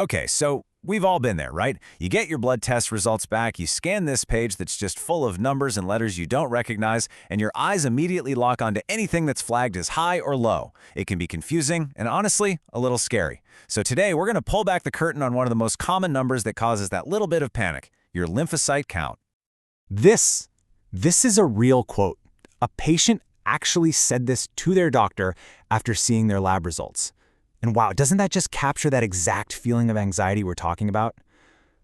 Okay, so we've all been there, right? You get your blood test results back, you scan this page that's just full of numbers and letters you don't recognize, and your eyes immediately lock onto anything that's flagged as high or low. It can be confusing and honestly, a little scary. So today, we're going to pull back the curtain on one of the most common numbers that causes that little bit of panic, your lymphocyte count. This is a real quote. A patient actually said this to their doctor after seeing their lab results. And wow, doesn't that just capture that exact feeling of anxiety we're talking about?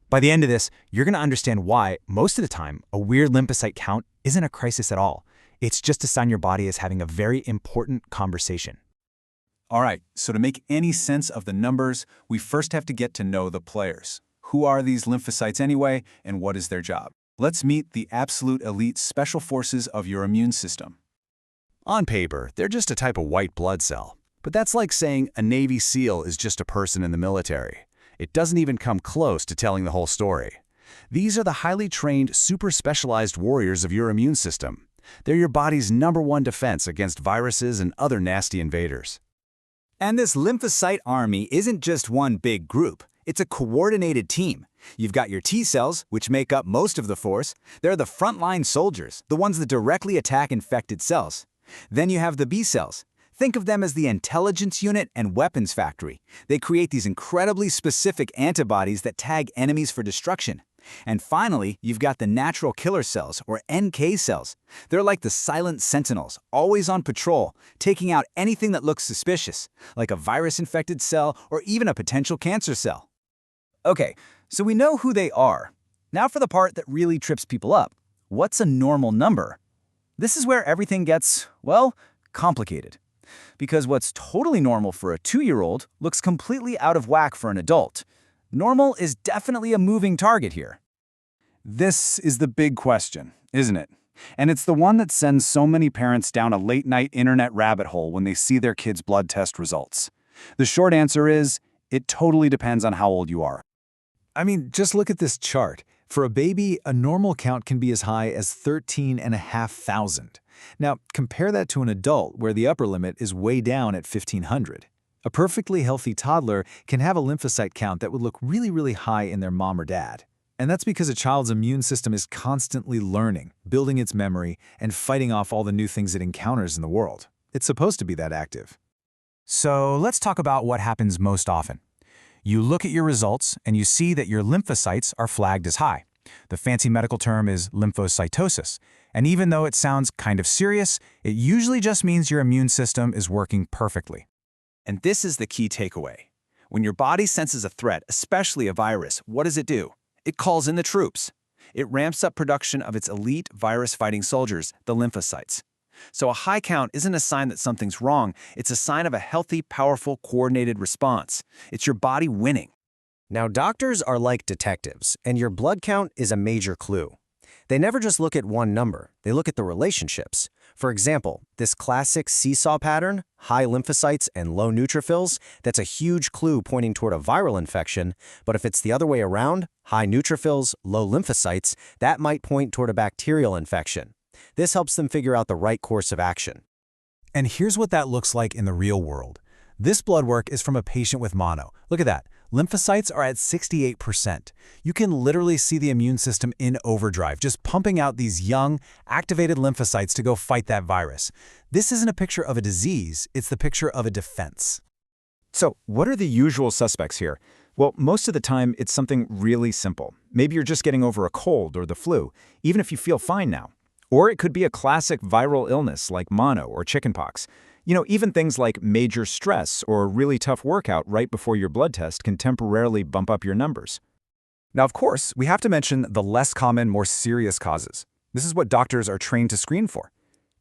By the end of this, you're going to understand why, most of the time, a weird lymphocyte count isn't a crisis at all. It's just a sign your body is having a very important conversation. All right, so to make any sense of the numbers, we first have to get to know the players. Who are these lymphocytes anyway, and what is their job? Let's meet the absolute elite special forces of your immune system. On paper, they're just a type of white blood cell. But that's like saying a Navy SEAL is just a person in the military. It doesn't even come close to telling the whole story. These are the highly trained, super specialized warriors of your immune system. They're your body's #1 defense against viruses and other nasty invaders. And this lymphocyte army isn't just one big group. It's a coordinated team. You've got your T cells, which make up most of the force. They're the frontline soldiers, the ones that directly attack infected cells. Then you have the B cells. Think of them as the intelligence unit and weapons factory. They create these incredibly specific antibodies that tag enemies for destruction. And finally, you've got the natural killer cells, or NK cells. They're like the silent sentinels, always on patrol, taking out anything that looks suspicious, like a virus-infected cell or even a potential cancer cell. Okay, so we know who they are. Now for the part that really trips people up. What's a normal number? This is where everything gets, well, complicated. Because what's totally normal for a 2-year-old looks completely out of whack for an adult. Normal is definitely a moving target here. This is the big question, isn't it? And it's the one that sends so many parents down a late-night internet rabbit hole when they see their kids' blood test results. The short answer is, it totally depends on how old you are. I mean, just look at this chart. For a baby, a normal count can be as high as 13,500. Now, compare that to an adult where the upper limit is way down at 1,500. A perfectly healthy toddler can have a lymphocyte count that would look really, really high in their mom or dad. And that's because a child's immune system is constantly learning, building its memory, and fighting off all the new things it encounters in the world. It's supposed to be that active. So let's talk about what happens most often. You look at your results and you see that your lymphocytes are flagged as high. The fancy medical term is lymphocytosis. And even though it sounds kind of serious, it usually just means your immune system is working perfectly. And this is the key takeaway. When your body senses a threat, especially a virus, what does it do? It calls in the troops. It ramps up production of its elite virus-fighting soldiers, the lymphocytes. So a high count isn't a sign that something's wrong. It's a sign of a healthy, powerful, coordinated response. It's your body winning. Now, doctors are like detectives, and your blood count is a major clue. They never just look at one number, they look at the relationships. For example, this classic seesaw pattern, high lymphocytes and low neutrophils, that's a huge clue pointing toward a viral infection, but if it's the other way around, high neutrophils, low lymphocytes, that might point toward a bacterial infection. This helps them figure out the right course of action. And here's what that looks like in the real world. This blood work is from a patient with mono. Look at that. Lymphocytes are at 68%. You can literally see the immune system in overdrive, just pumping out these young, activated lymphocytes to go fight that virus. This isn't a picture of a disease, it's the picture of a defense. So, what are the usual suspects here? Well, most of the time, it's something really simple. Maybe you're just getting over a cold or the flu, even if you feel fine now. Or it could be a classic viral illness like mono or chickenpox. Even things like major stress or a really tough workout right before your blood test can temporarily bump up your numbers. Now, of course, we have to mention the less common, more serious causes. This is what doctors are trained to screen for.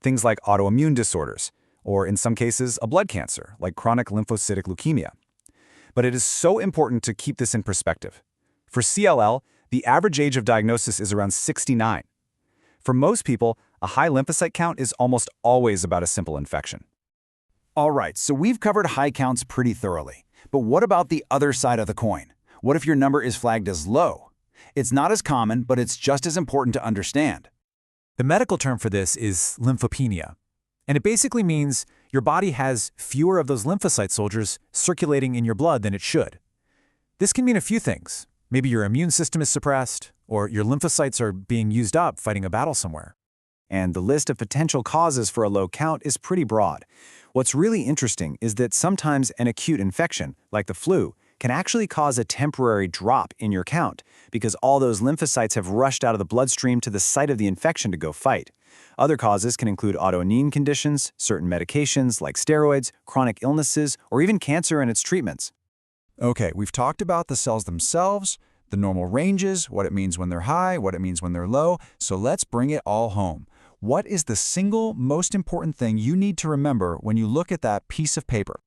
Things like autoimmune disorders, or in some cases, a blood cancer, like chronic lymphocytic leukemia. But it is so important to keep this in perspective. For CLL, the average age of diagnosis is around 69. For most people, a high lymphocyte count is almost always about a simple infection. All right, so we've covered high counts pretty thoroughly. But what about the other side of the coin? What if your number is flagged as low? It's not as common, but it's just as important to understand. The medical term for this is lymphopenia. And it basically means your body has fewer of those lymphocyte soldiers circulating in your blood than it should. This can mean a few things. Maybe your immune system is suppressed, or your lymphocytes are being used up fighting a battle somewhere. And the list of potential causes for a low count is pretty broad. What's really interesting is that sometimes an acute infection, like the flu, can actually cause a temporary drop in your count because all those lymphocytes have rushed out of the bloodstream to the site of the infection to go fight. Other causes can include autoimmune conditions, certain medications like steroids, chronic illnesses, or even cancer and its treatments. Okay, we've talked about the cells themselves, the normal ranges, what it means when they're high, what it means when they're low, so let's bring it all home. What is the single most important thing you need to remember when you look at that piece of paper?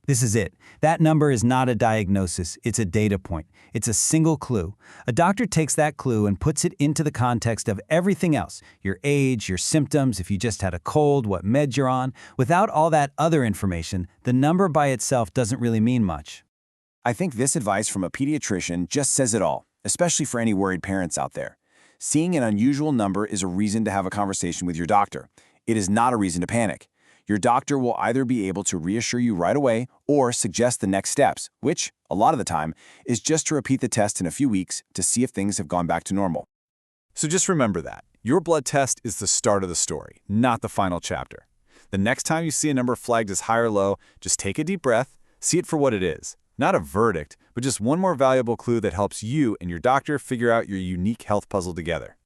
This is it. That number is not a diagnosis, it's a data point. It's a single clue. A doctor takes that clue and puts it into the context of everything else, your age, your symptoms, if you just had a cold, what meds you're on. Without all that other information, the number by itself doesn't really mean much. I think this advice from a pediatrician just says it all, especially for any worried parents out there. Seeing an unusual number is a reason to have a conversation with your doctor. It is not a reason to panic. Your doctor will either be able to reassure you right away or suggest the next steps, which, a lot of the time, is just to repeat the test in a few weeks to see if things have gone back to normal. So just remember that. Your blood test is the start of the story, not the final chapter. The next time you see a number flagged as high or low, just take a deep breath, see it for what it is. Not a verdict, but just one more valuable clue that helps you and your doctor figure out your unique health puzzle together.